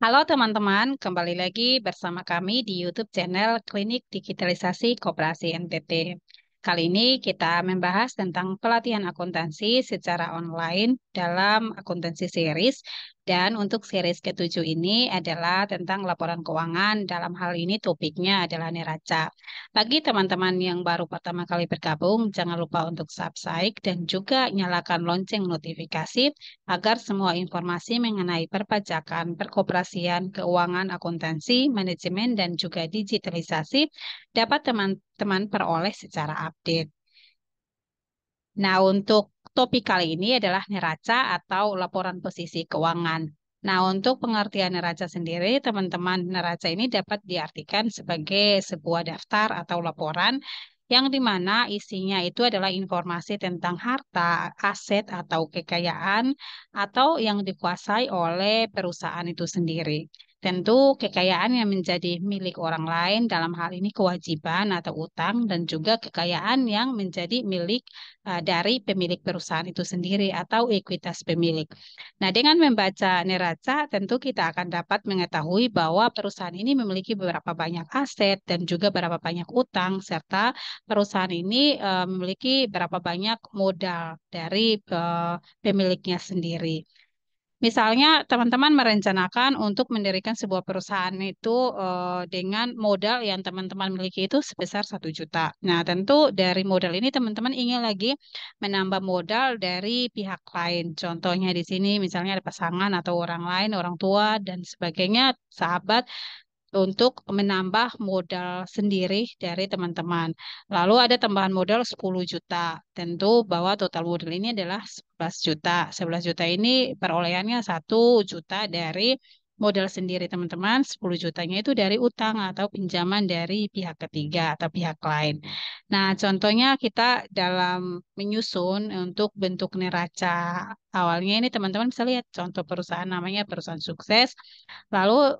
Halo teman-teman, kembali lagi bersama kami di YouTube channel Klinik Digitalisasi Koperasi NTT. Kali ini kita membahas tentang pelatihan akuntansi secara online dalam akuntansi series. Dan untuk series ketujuh ini adalah tentang laporan keuangan. Dalam hal ini topiknya adalah neraca. Bagi teman-teman yang baru pertama kali bergabung, jangan lupa untuk subscribe dan juga nyalakan lonceng notifikasi agar semua informasi mengenai perpajakan, perkoperasian, keuangan, akuntansi, manajemen, dan juga digitalisasi dapat teman-teman peroleh secara update. Nah, untuk topik kali ini adalah neraca atau laporan posisi keuangan. Nah, untuk pengertian neraca sendiri, teman-teman, neraca ini dapat diartikan sebagai sebuah daftar atau laporan yang dimana isinya itu adalah informasi tentang harta, aset, atau kekayaan, atau yang dikuasai oleh perusahaan itu sendiri. Tentu kekayaan yang menjadi milik orang lain dalam hal ini kewajiban atau utang dan juga kekayaan yang menjadi milik dari pemilik perusahaan itu sendiri atau ekuitas pemilik. Nah, dengan membaca neraca tentu kita akan dapat mengetahui bahwa perusahaan ini memiliki beberapa banyak aset dan juga berapa banyak utang serta perusahaan ini memiliki berapa banyak modal dari pemiliknya sendiri. Misalnya, teman-teman merencanakan untuk mendirikan sebuah perusahaan itu dengan modal yang teman-teman miliki itu sebesar 1 juta. Nah, tentu dari modal ini teman-teman ingin lagi menambah modal dari pihak lain. Contohnya di sini misalnya ada pasangan atau orang lain, orang tua dan sebagainya, sahabat untuk menambah modal sendiri dari teman-teman. Lalu ada tambahan modal 10 juta. Tentu bahwa total modal ini adalah 11 juta. 11 juta ini perolehannya 1 juta dari modal sendiri teman-teman. 10 jutanya itu dari utang atau pinjaman dari pihak ketiga atau pihak lain. Nah, contohnya kita dalam menyusun untuk bentuk neraca awalnya ini teman-teman bisa lihat contoh perusahaan namanya perusahaan sukses. Lalu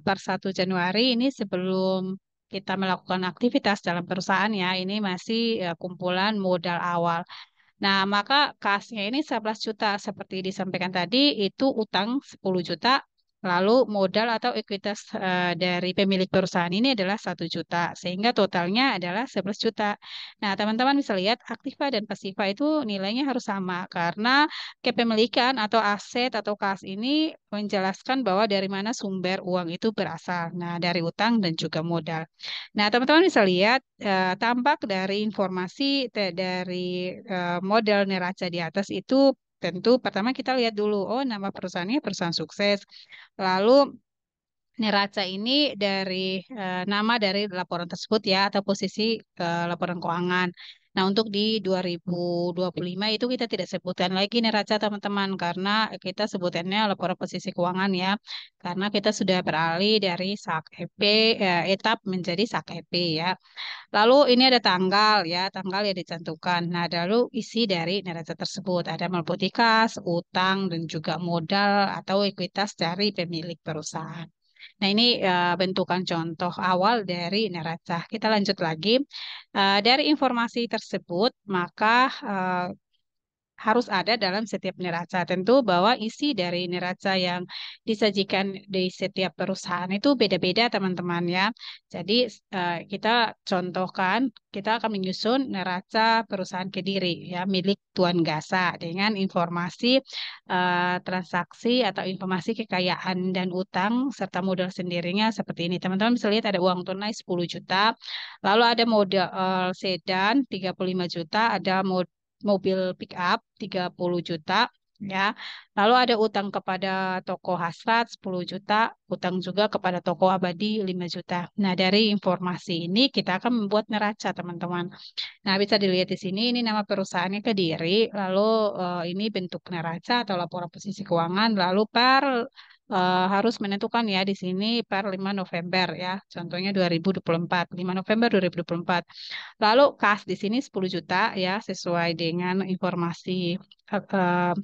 per 1 Januari ini sebelum kita melakukan aktivitas dalam perusahaan ya, ini masih kumpulan modal awal. Nah, maka kasnya ini 11 juta seperti disampaikan tadi itu utang 10 juta. Lalu modal atau ekuitas dari pemilik perusahaan ini adalah 1 juta, sehingga totalnya adalah 11 juta. Nah, teman-teman bisa lihat aktiva dan pasiva itu nilainya harus sama karena kepemilikan atau aset atau kas ini menjelaskan bahwa dari mana sumber uang itu berasal. Nah, dari utang dan juga modal. Nah, teman-teman bisa lihat tampak dari informasi dari model neraca di atas itu tentu pertama kita lihat dulu, oh nama perusahaannya perusahaan sukses. Lalu neraca ini dari nama dari laporan tersebut ya atau posisi laporan keuangan. Nah, untuk di 2025 itu kita tidak sebutkan lagi neraca teman-teman karena kita sebutannya laporan posisi keuangan ya. Karena kita sudah beralih dari SAK EP etap menjadi SAK EP ya. Lalu ini ada tanggal ya, tanggal yang dicantumkan. Nah, lalu isi dari neraca tersebut ada meliputi kas, utang dan juga modal atau ekuitas dari pemilik perusahaan. Nah, ini bentukan contoh awal dari neraca. Kita lanjut lagi. Dari informasi tersebut, maka harus ada dalam setiap neraca. Tentu bahwa isi dari neraca yang disajikan di setiap perusahaan itu beda-beda, teman-teman ya. Jadi kita contohkan, kita akan menyusun neraca perusahaan Kediri ya milik Tuan Gasa dengan informasi transaksi atau informasi kekayaan dan utang serta modal sendirinya seperti ini. Teman-teman bisa lihat ada uang tunai 10 juta, lalu ada modal sedan 35 juta, ada mobil pick up 30 juta ya. Lalu ada utang kepada toko hasrat 10 juta, utang juga kepada toko abadi 5 juta. Nah, dari informasi ini kita akan membuat neraca, teman-teman. Nah, bisa dilihat di sini ini nama perusahaannya Kediri, lalu ini bentuk neraca atau laporan posisi keuangan, lalu harus menentukan ya di sini per 5 November ya. Contohnya 2024, 5 November 2024. Lalu kas di sini 10 juta ya sesuai dengan informasi eh,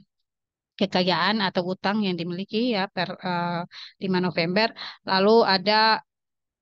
kekayaan atau utang yang dimiliki ya per 5 November. Lalu ada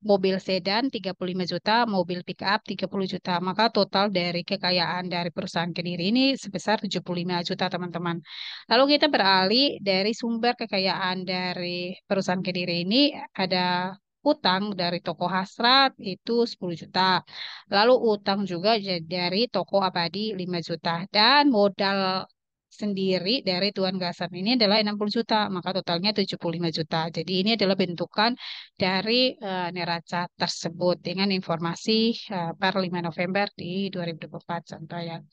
mobil sedan 35 juta, mobil pick up 30 juta. Maka total dari kekayaan dari perusahaan Kediri ini sebesar 75 juta, teman-teman. Lalu kita beralih dari sumber kekayaan dari perusahaan Kediri ini ada utang dari toko hasrat itu 10 juta. Lalu utang juga dari toko abadi 5 juta. Dan modal sendiri dari Tuan Gasan ini adalah 60 juta, maka totalnya 75 juta. Jadi ini adalah bentukan dari neraca tersebut dengan informasi per 5 November di 2024 contoh ya.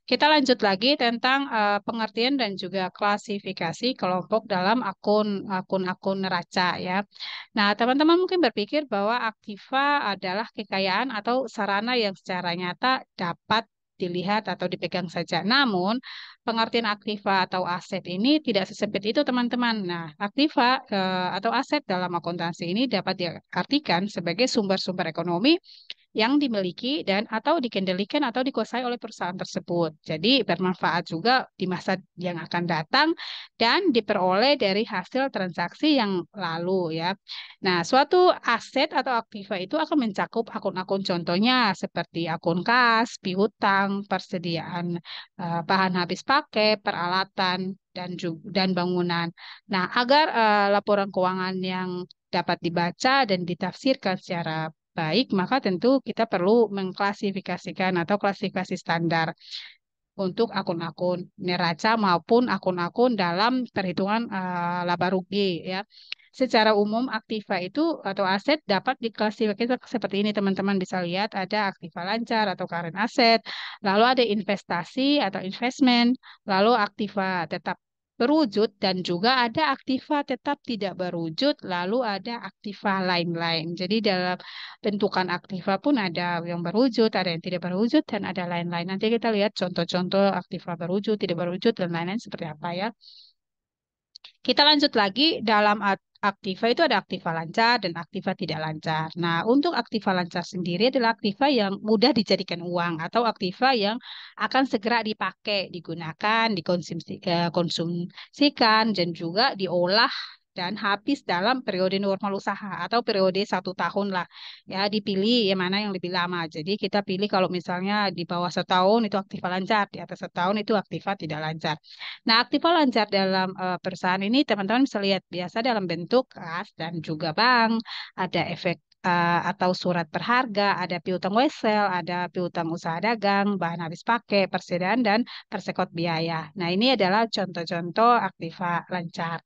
Kita lanjut lagi tentang pengertian dan juga klasifikasi kelompok dalam akun-akun neraca ya. Nah, teman-teman mungkin berpikir bahwa aktiva adalah kekayaan atau sarana yang secara nyata dapat dilihat atau dipegang saja. Namun, pengertian aktiva atau aset ini tidak sesempit itu, teman-teman. Nah, aktiva atau aset dalam akuntansi ini dapat diartikan sebagai sumber-sumber ekonomi yang dimiliki dan atau dikendalikan atau dikuasai oleh perusahaan tersebut. Jadi bermanfaat juga di masa yang akan datang dan diperoleh dari hasil transaksi yang lalu ya. Nah, suatu aset atau aktiva itu akan mencakup akun-akun contohnya seperti akun kas, piutang, persediaan bahan habis pakai, peralatan dan bangunan. Nah, agar laporan keuangan yang dapat dibaca dan ditafsirkan secara baik, maka tentu kita perlu mengklasifikasikan atau klasifikasi standar untuk akun-akun neraca maupun akun-akun dalam perhitungan laba rugi ya. Secara umum aktiva itu atau aset dapat diklasifikasikan seperti ini, teman-teman bisa lihat ada aktiva lancar atau current asset, lalu ada investasi atau investment, lalu aktiva tetap berwujud dan juga ada aktiva tetap tidak berwujud, lalu ada aktiva lain-lain. Jadi dalam bentukan aktiva pun ada yang berwujud, ada yang tidak berwujud, dan ada lain-lain. Nanti kita lihat contoh-contoh aktiva berwujud, tidak berwujud, dan lain-lain seperti apa ya. Kita lanjut lagi dalam aktiva itu ada aktiva lancar dan aktiva tidak lancar. Nah, untuk aktiva lancar sendiri adalah aktiva yang mudah dijadikan uang atau aktiva yang akan segera dipakai, digunakan, dikonsumsikan dan juga diolah dan habis dalam periode normal usaha atau periode 1 tahun lah ya, dipilih yang mana yang lebih lama. Jadi kita pilih kalau misalnya di bawah setahun itu aktiva lancar, di atas setahun itu aktiva tidak lancar. Nah, aktiva lancar dalam perusahaan ini teman-teman bisa lihat biasa dalam bentuk kas dan juga bank, ada efek atau surat berharga, ada piutang wesel, ada piutang usaha dagang, bahan habis pakai, persediaan dan persekot biaya. Nah, ini adalah contoh-contoh aktiva lancar.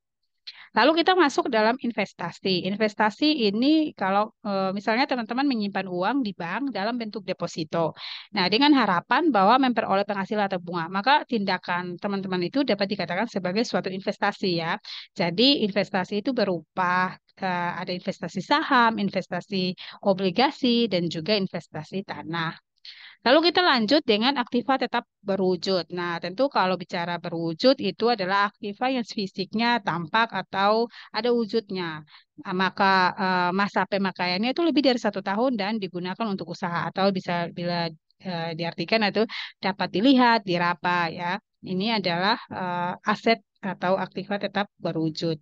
Lalu kita masuk dalam investasi. Investasi ini kalau misalnya teman-teman menyimpan uang di bank dalam bentuk deposito. Nah, dengan harapan bahwa memperoleh penghasilan atau bunga, maka tindakan teman-teman itu dapat dikatakan sebagai suatu investasi ya. Jadi investasi itu berupa ada investasi saham, investasi obligasi, dan juga investasi tanah. Lalu kita lanjut dengan aktiva tetap berwujud. Nah, tentu kalau bicara berwujud itu adalah aktiva yang fisiknya tampak atau ada wujudnya. Maka masa pemakaiannya itu lebih dari 1 tahun dan digunakan untuk usaha atau bisa bila diartikan itu dapat dilihat, diraba ya. Ini adalah aset atau aktiva tetap berwujud.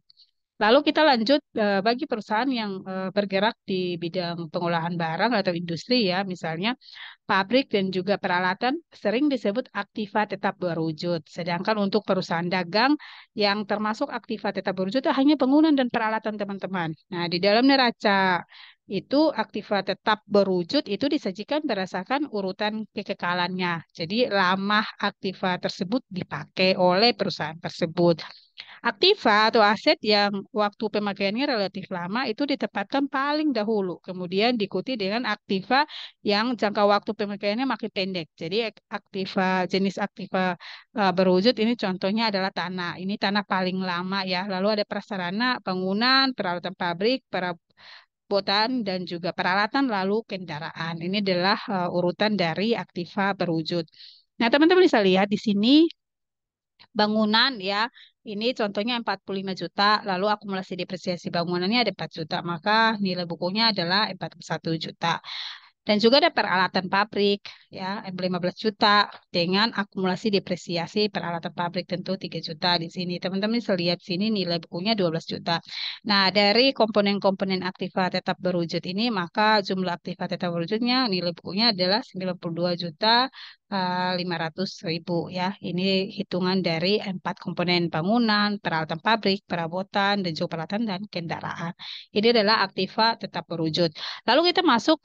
Lalu kita lanjut bagi perusahaan yang bergerak di bidang pengolahan barang atau industri ya, misalnya pabrik dan juga peralatan sering disebut aktiva tetap berwujud. Sedangkan untuk perusahaan dagang yang termasuk aktiva tetap berwujud itu hanya bangunan dan peralatan, teman-teman. Nah, di dalam neraca itu aktiva tetap berwujud itu disajikan berdasarkan urutan kekekalannya. Jadi lama aktiva tersebut dipakai oleh perusahaan tersebut. Aktiva atau aset yang waktu pemakaiannya relatif lama itu ditempatkan paling dahulu, kemudian diikuti dengan aktiva yang jangka waktu pemakaiannya makin pendek. Jadi jenis aktiva berwujud ini contohnya adalah tanah. Ini tanah paling lama ya. Lalu ada prasarana, bangunan, peralatan pabrik, perabotan dan juga peralatan lalu kendaraan. Ini adalah urutan dari aktiva berwujud. Nah, teman-teman bisa lihat di sini bangunan ya. Ini contohnya 45 juta, lalu akumulasi depresiasi bangunannya ada 4 juta, maka nilai bukunya adalah 41 juta. Dan juga ada peralatan pabrik ya 15 juta dengan akumulasi depresiasi peralatan pabrik tentu 3 juta di sini. Teman-teman bisa lihat sini nilai bukunya 12 juta. Nah, dari komponen-komponen aktiva tetap berwujud ini maka jumlah aktiva tetap berwujudnya nilai bukunya adalah 92 juta 500.000 ya. Ini hitungan dari 4 komponen bangunan, peralatan pabrik, perabotan, dan juga peralatan dan kendaraan. Ini adalah aktiva tetap berwujud. Lalu kita masuk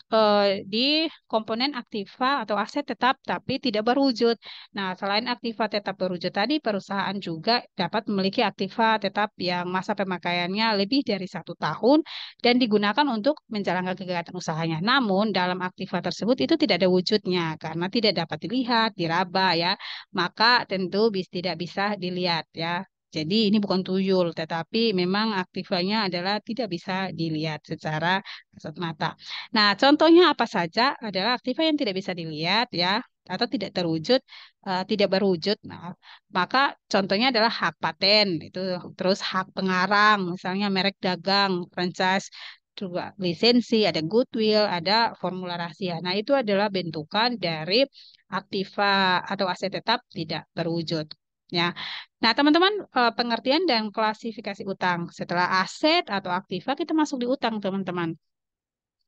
di komponen aktiva atau aset tetap tapi tidak berwujud. Nah, selain aktiva tetap berwujud tadi, perusahaan juga dapat memiliki aktiva tetap yang masa pemakaiannya lebih dari 1 tahun dan digunakan untuk menjalankan kegiatan usahanya. Namun, dalam aktiva tersebut itu tidak ada wujudnya karena tidak dapat dilihat, diraba ya. Maka tentu tidak bisa dilihat ya. Jadi ini bukan tuyul, tetapi memang aktivanya adalah tidak bisa dilihat secara kasat mata. Nah, contohnya apa saja adalah aktiva yang tidak bisa dilihat ya atau tidak terwujud, tidak berwujud. Nah, maka contohnya adalah hak paten itu, terus hak pengarang, misalnya merek dagang, franchise, juga lisensi, ada goodwill, ada formula rahasia. Nah, itu adalah bentukan dari aktiva atau aset tetap tidak berwujud. Ya, nah teman-teman pengertian dan klasifikasi utang setelah aset atau aktiva kita masuk di utang teman-teman.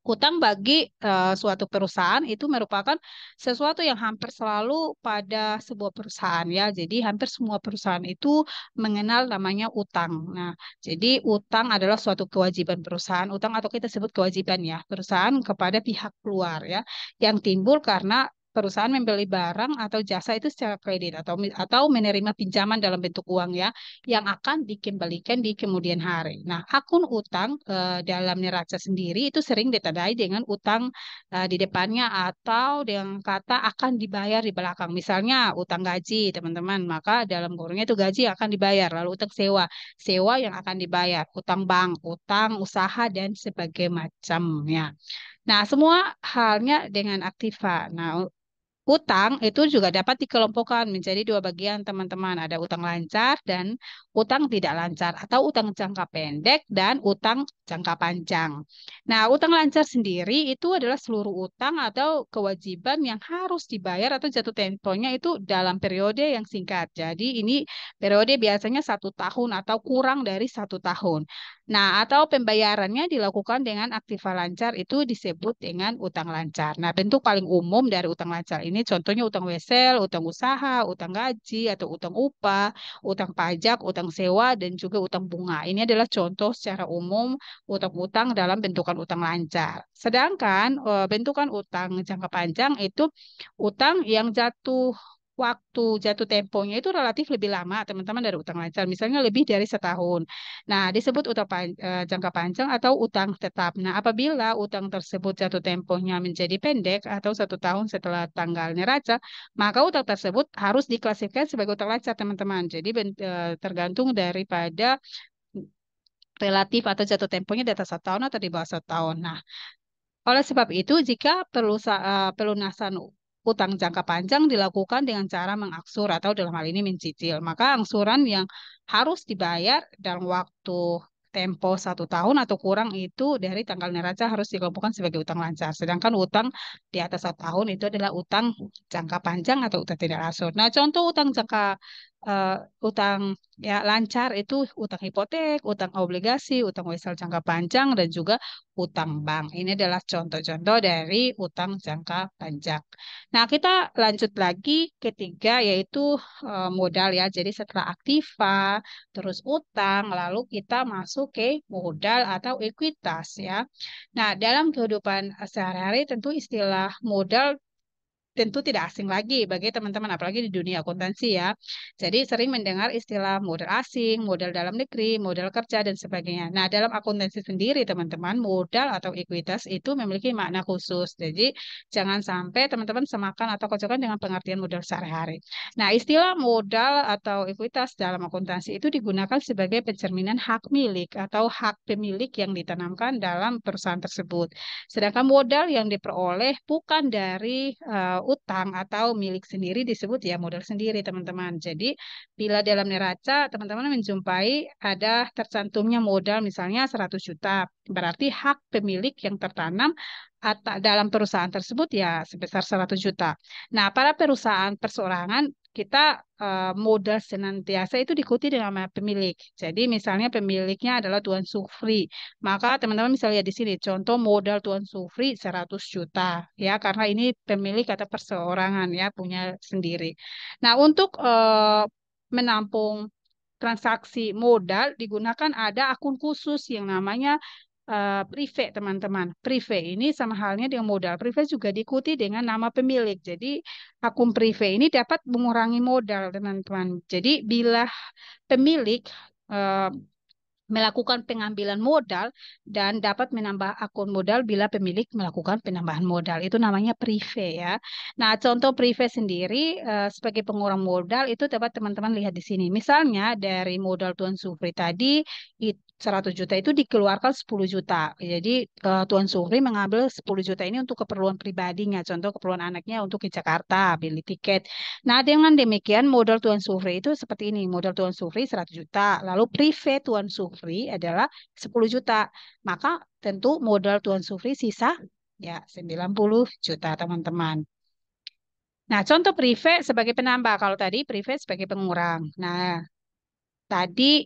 Utang bagi suatu perusahaan itu merupakan sesuatu yang hampir selalu pada sebuah perusahaan ya. Jadi hampir semua perusahaan itu mengenal namanya utang. Nah, jadi utang adalah suatu kewajiban perusahaan, utang atau kita sebut kewajiban ya, perusahaan kepada pihak luar ya, yang timbul karena perusahaan membeli barang atau jasa itu secara kredit atau menerima pinjaman dalam bentuk uang ya yang akan dikembalikan di kemudian hari. Nah, akun utang dalam neraca sendiri itu sering ditandai dengan utang di depannya atau dengan kata akan dibayar di belakang. Misalnya utang gaji, teman-teman, maka dalam kurungnya itu gaji akan dibayar. Lalu utang sewa, sewa yang akan dibayar. Utang bank, utang usaha dan sebagainya macamnya. Nah, semua halnya dengan aktiva. Nah, utang itu juga dapat dikelompokkan menjadi dua bagian, teman-teman. Ada utang lancar dan utang tidak lancar, atau utang jangka pendek dan utang jangka panjang. Nah, utang lancar sendiri itu adalah seluruh utang atau kewajiban yang harus dibayar atau jatuh temponya itu dalam periode yang singkat. Jadi, ini periode biasanya 1 tahun atau kurang dari 1 tahun. Nah, atau pembayarannya dilakukan dengan aktiva lancar itu disebut dengan utang lancar. Nah, bentuk paling umum dari utang lancar ini contohnya utang wesel, utang usaha, utang gaji atau utang upah, utang pajak, utang sewa, dan juga utang bunga. Ini adalah contoh secara umum utang-utang dalam bentukan utang lancar. Sedangkan bentukan utang jangka panjang itu utang yang waktu jatuh temponya itu relatif lebih lama, teman-teman, dari utang lancar. Misalnya lebih dari 1 tahun. Nah, disebut jangka panjang atau utang tetap. Nah, apabila utang tersebut jatuh temponya menjadi pendek atau 1 tahun setelah tanggal neraca, maka utang tersebut harus diklasifikasikan sebagai utang lancar, teman-teman. Jadi tergantung daripada relatif atau jatuh temponya di atas 1 tahun atau di bawah 1 tahun. Nah, oleh sebab itu, jika pelunasan utang jangka panjang dilakukan dengan cara mengaksur atau dalam hal ini mencicil, maka angsuran yang harus dibayar dalam waktu tempo 1 tahun atau kurang itu dari tanggal neraca harus dikelompokkan sebagai utang lancar. Sedangkan utang di atas 1 tahun itu adalah utang jangka panjang atau utang tidak langsung. Nah, contoh eh, utang ya lancar itu utang hipotek, utang obligasi, utang wesel jangka panjang, dan juga utang bank. Ini adalah contoh-contoh dari utang jangka panjang. Nah, kita lanjut lagi ketiga yaitu modal ya. Jadi setelah aktiva, terus utang, lalu kita masuk ke modal atau ekuitas ya. Nah, dalam kehidupan sehari-hari tentu istilah modal tentu tidak asing lagi bagi teman-teman, apalagi di dunia akuntansi ya. Jadi sering mendengar istilah modal asing, modal dalam negeri, modal kerja, dan sebagainya. Nah, dalam akuntansi sendiri, teman-teman, modal atau ekuitas itu memiliki makna khusus. Jadi jangan sampai teman-teman semakan atau kocokkan dengan pengertian modal sehari-hari. Nah, istilah modal atau ekuitas dalam akuntansi itu digunakan sebagai pencerminan hak milik atau hak pemilik yang ditanamkan dalam perusahaan tersebut. Sedangkan modal yang diperoleh bukan dari utang atau milik sendiri disebut ya modal sendiri, teman-teman. Jadi, bila dalam neraca teman-teman menjumpai ada tercantumnya modal misalnya 100 juta, berarti hak pemilik yang tertanam atau dalam perusahaan tersebut ya sebesar 100 juta. Nah, pada perusahaan perseorangan kita modal senantiasa itu diikuti dengan nama pemilik. Jadi misalnya pemiliknya adalah Tuan Sufri. Maka teman-teman bisa lihat di sini contoh modal Tuan Sufri 100 juta ya karena ini pemilik atau perseorangan ya punya sendiri. Nah, untuk menampung transaksi modal digunakan ada akun khusus yang namanya prive, teman-teman. Prive ini sama halnya dengan modal. Prive juga diikuti dengan nama pemilik. Jadi akun prive ini dapat mengurangi modal, teman-teman. Jadi bila pemilik eh, melakukan pengambilan modal dan dapat menambah akun modal bila pemilik melakukan penambahan modal. Itu namanya prive ya. Nah, contoh prive sendiri sebagai pengurang modal itu dapat teman-teman lihat di sini. Misalnya dari modal Tuan Sufri tadi 100 juta itu dikeluarkan 10 juta. Jadi Tuan Sufri mengambil 10 juta ini untuk keperluan pribadinya, contoh keperluan anaknya untuk ke Jakarta, beli tiket. Nah, dengan demikian modal Tuan Sufri itu seperti ini. Modal Tuan Sufri 100 juta, lalu prive Tuan Sufri adalah 10 juta. Maka tentu modal Tuan Sufri sisa ya 90 juta, teman-teman. Nah, contoh prive sebagai penambah. Kalau tadi prive sebagai pengurang. Nah, tadi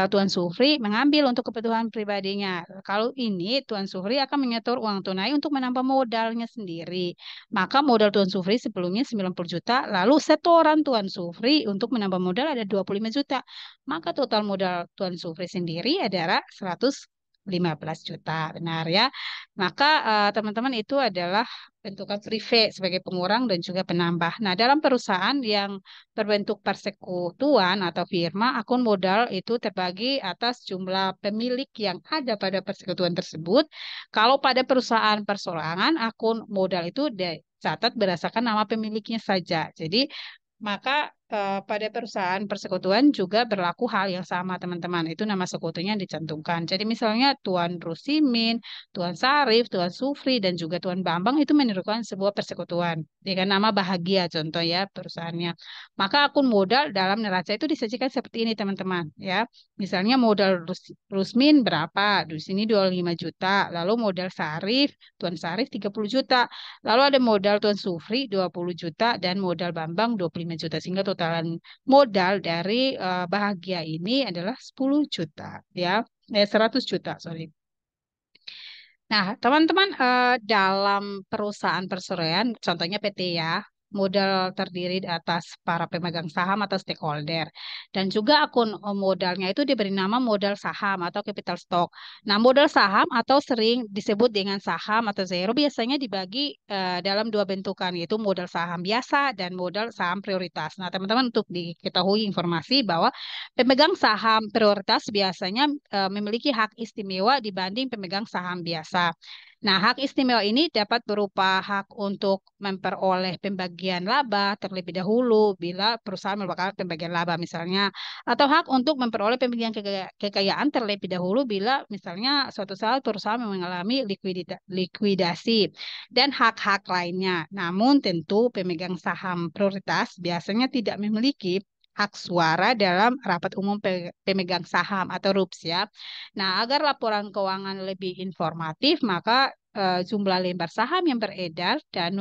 Tuan Sufri mengambil untuk kebutuhan pribadinya. Kalau ini Tuan Sufri akan menyetor uang tunai untuk menambah modalnya sendiri. Maka modal Tuan Sufri sebelumnya 90 juta, lalu setoran Tuan Sufri untuk menambah modal ada 25 juta. Maka total modal Tuan Sufri sendiri adalah 115 juta. Benar ya. Maka teman-teman itu adalah bentukan prive sebagai pengurang dan juga penambah. Nah, dalam perusahaan yang berbentuk persekutuan atau firma, akun modal itu terbagi atas jumlah pemilik yang ada pada persekutuan tersebut. Kalau pada perusahaan perseorangan, akun modal itu dicatat berdasarkan nama pemiliknya saja. Jadi, maka pada perusahaan persekutuan juga berlaku hal yang sama, teman-teman. Itu nama sekutunya dicantumkan. Jadi misalnya Tuan Rusimin, Tuan Sarif, Tuan Sufri, dan juga Tuan Bambang itu menerukan sebuah persekutuan dengan nama Bahagia, contoh ya perusahaannya. Maka akun modal dalam neraca itu disajikan seperti ini, teman-teman. Ya, misalnya modal Rusmin berapa? Di sini 25 juta. Lalu modal Sarif, Tuan Sarif 30 juta. Lalu ada modal Tuan Sufri 20 juta dan modal Bambang 25 juta. Sehingga totalan modal dari Bahagia ini adalah 10 juta ya. 100 juta, sorry. Nah, teman-teman, dalam perusahaan perseroan, contohnya PT ya, modal terdiri atas para pemegang saham atau stakeholder. Dan juga akun modalnya itu diberi nama modal saham atau capital stock. Nah, modal saham atau sering disebut dengan saham atau zero biasanya dibagi dalam dua bentukan, yaitu modal saham biasa dan modal saham prioritas. Nah, teman-teman untuk diketahui informasi bahwa pemegang saham prioritas biasanya memiliki hak istimewa dibanding pemegang saham biasa. Nah, hak istimewa ini dapat berupa hak untuk memperoleh pembagian laba terlebih dahulu bila perusahaan merupakan pembagian laba misalnya, atau hak untuk memperoleh pembagian kekayaan terlebih dahulu bila misalnya suatu saat perusahaan mengalami likuidasi dan hak-hak lainnya. Namun tentu pemegang saham prioritas biasanya tidak memiliki hak suara dalam rapat umum pemegang saham atau RUPS ya. Nah, agar laporan keuangan lebih informatif, maka jumlah lembar saham yang beredar dan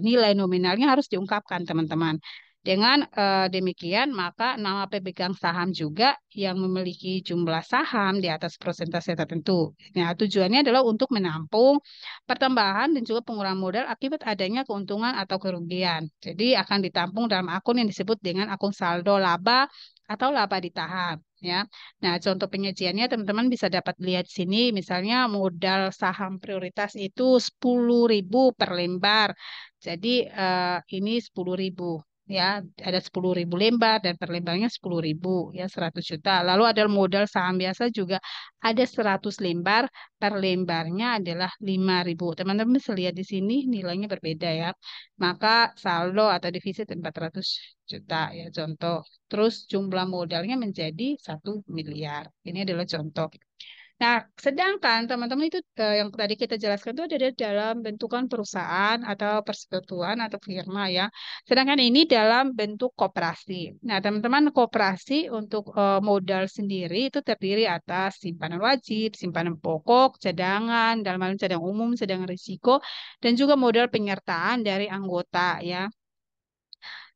nilai nominalnya harus diungkapkan, teman-teman. Dengan demikian, maka nama pemegang saham juga yang memiliki jumlah saham di atas persentase tertentu. Nah, tujuannya adalah untuk menampung pertambahan dan juga pengurangan modal akibat adanya keuntungan atau kerugian. Jadi akan ditampung dalam akun yang disebut dengan akun saldo laba atau laba ditahan. Ya, nah contoh penyajiannya teman-teman bisa dapat lihat sini, misalnya modal saham prioritas itu 10.000 per lembar. Jadi ini 10.000 ya, ada 10.000 lembar dan per lembarnya 10.000 ya 100 juta. Lalu ada modal saham biasa juga ada 100 lembar, per lembarnya adalah 5.000. Teman-teman bisa lihat di sini nilainya berbeda ya. Maka saldo atau defisit 400 juta ya contoh. Terus jumlah modalnya menjadi 1 miliar. Ini adalah contoh. Nah, sedangkan teman-teman itu yang tadi kita jelaskan itu ada di dalam bentukan perusahaan atau persekutuan atau firma ya. Sedangkan ini dalam bentuk koperasi. Nah, teman-teman koperasi untuk modal sendiri itu terdiri atas simpanan wajib, simpanan pokok, cadangan, dalam hal ini cadangan umum, cadangan risiko, dan juga modal penyertaan dari anggota ya.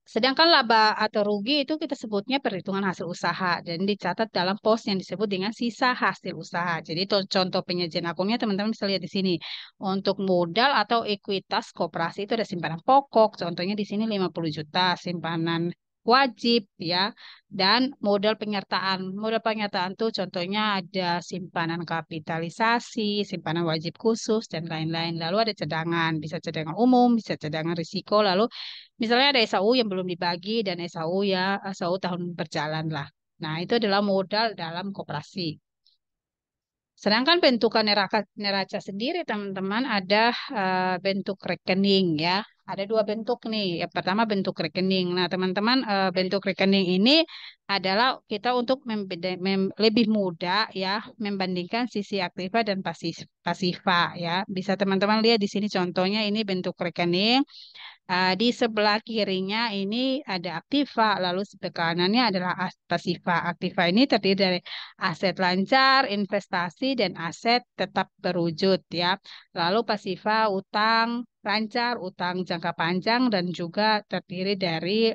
Sedangkan laba atau rugi itu kita sebutnya perhitungan hasil usaha dan dicatat dalam pos yang disebut dengan sisa hasil usaha. Jadi contoh penyajian akunnya teman-teman bisa lihat di sini. Untuk modal atau ekuitas koperasi itu ada simpanan pokok, contohnya di sini 50 juta, simpanan wajib ya, dan modal penyertaan. Modal penyertaan tuh contohnya ada simpanan kapitalisasi, simpanan wajib khusus, dan lain-lain. Lalu ada cadangan, bisa cadangan umum, bisa cadangan risiko, lalu misalnya ada SAU yang belum dibagi dan SAU ya SAU tahun berjalan lah. Nah, itu adalah modal dalam koperasi. Sedangkan bentukan neraca sendiri, teman-teman, ada bentuk rekening ya. Ada dua bentuk nih. Yang pertama bentuk rekening. Nah, teman-teman, bentuk rekening ini adalah kita untuk lebih mudah ya membandingkan sisi aktiva dan pasifa ya. Bisa teman-teman lihat di sini contohnya ini bentuk rekening. Di sebelah kirinya ini ada aktiva, lalu sebelah kanannya adalah pasifa. Aktiva ini terdiri dari aset lancar, investasi, dan aset tetap berwujud ya. Lalu pasifa utang lancar, utang jangka panjang, dan juga terdiri dari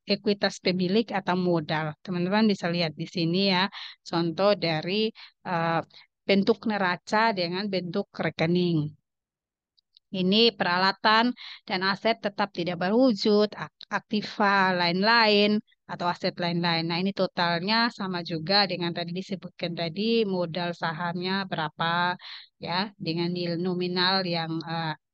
ekuitas pemilik atau modal. Teman-teman bisa lihat di sini ya, contoh dari eh, bentuk neraca dengan bentuk rekening. Ini peralatan dan aset tetap tidak berwujud, aktiva lain-lain, atau aset lain-lain. Nah, ini totalnya sama juga dengan tadi disebutkan tadi modal sahamnya berapa ya, dengan nilai nominal yang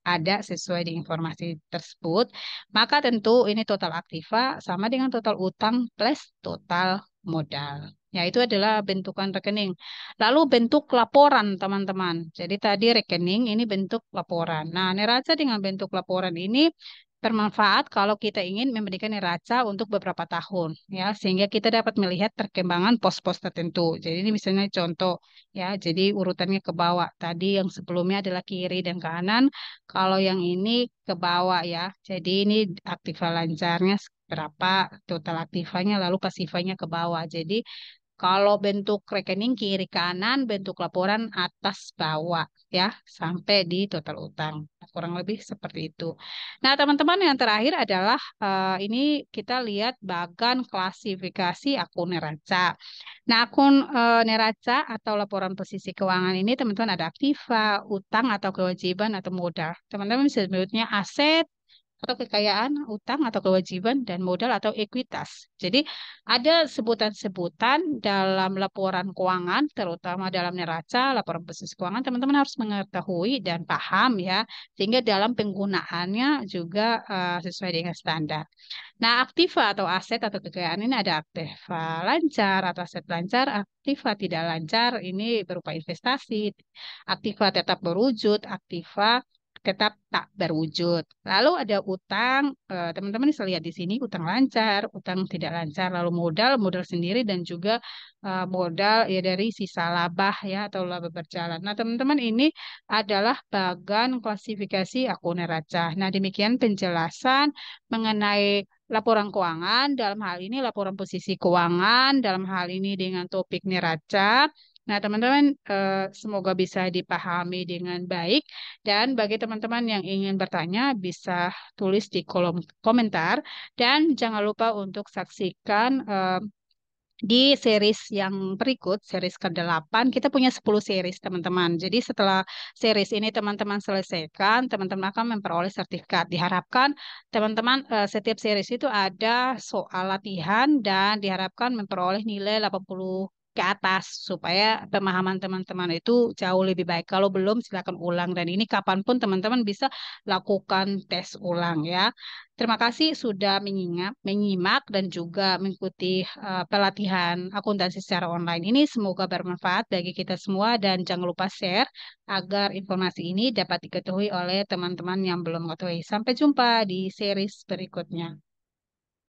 ada sesuai dengan informasi tersebut. Maka tentu ini total aktiva sama dengan total utang plus total modal. Ya, itu adalah bentukan rekening. Lalu bentuk laporan, teman-teman. Jadi tadi rekening ini bentuk laporan. Nah, neraca dengan bentuk laporan ini bermanfaat kalau kita ingin memberikan neraca untuk beberapa tahun, ya, sehingga kita dapat melihat perkembangan pos-pos tertentu. Jadi ini misalnya contoh, ya. Jadi urutannya ke bawah. Tadi yang sebelumnya adalah kiri dan kanan. Kalau yang ini ke bawah, ya. Jadi ini aktiva lancarnya berapa, total aktivanya, lalu pasifanya ke bawah. Jadi kalau bentuk rekening kiri kanan, bentuk laporan atas bawah ya, sampai di total utang. Nah, kurang lebih seperti itu. Nah, teman-teman yang terakhir adalah ini kita lihat bagan klasifikasi akun neraca. Nah, akun neraca atau laporan posisi keuangan ini teman-teman ada aktiva, utang atau kewajiban atau modal. Teman-teman bisa sebutnya aset atau kekayaan, utang atau kewajiban, dan modal atau ekuitas. Jadi ada sebutan-sebutan dalam laporan keuangan, terutama dalam neraca, laporan bisnis keuangan, teman-teman harus mengetahui dan paham ya, sehingga dalam penggunaannya juga sesuai dengan standar. Nah, aktiva atau aset atau kekayaan ini ada aktiva lancar atau aset lancar, aktiva tidak lancar ini berupa investasi, aktiva tetap berwujud, aktiva tetap tak berwujud. Lalu ada utang, teman-teman bisa lihat di sini utang lancar, utang tidak lancar, lalu modal, modal sendiri dan juga modal ya dari sisa laba ya atau laba berjalan. Nah, teman-teman ini adalah bagan klasifikasi akun neraca. Nah, demikian penjelasan mengenai laporan keuangan, dalam hal ini laporan posisi keuangan, dalam hal ini dengan topik neraca. Nah, teman-teman, semoga bisa dipahami dengan baik. Dan bagi teman-teman yang ingin bertanya, bisa tulis di kolom komentar. Dan jangan lupa untuk saksikan di series yang berikut, series ke-8, kita punya 10 series, teman-teman. Jadi setelah series ini teman-teman selesaikan, teman-teman akan memperoleh sertifikat. Diharapkan teman-teman setiap series itu ada soal latihan dan diharapkan memperoleh nilai 80 ke atas supaya pemahaman teman-teman itu jauh lebih baik. Kalau belum silakan ulang dan ini kapanpun teman-teman bisa lakukan tes ulang ya. Terima kasih sudah menyimak dan juga mengikuti pelatihan akuntansi secara online ini. Semoga bermanfaat bagi kita semua dan jangan lupa share agar informasi ini dapat diketahui oleh teman-teman yang belum mengetahui. Sampai jumpa di series berikutnya.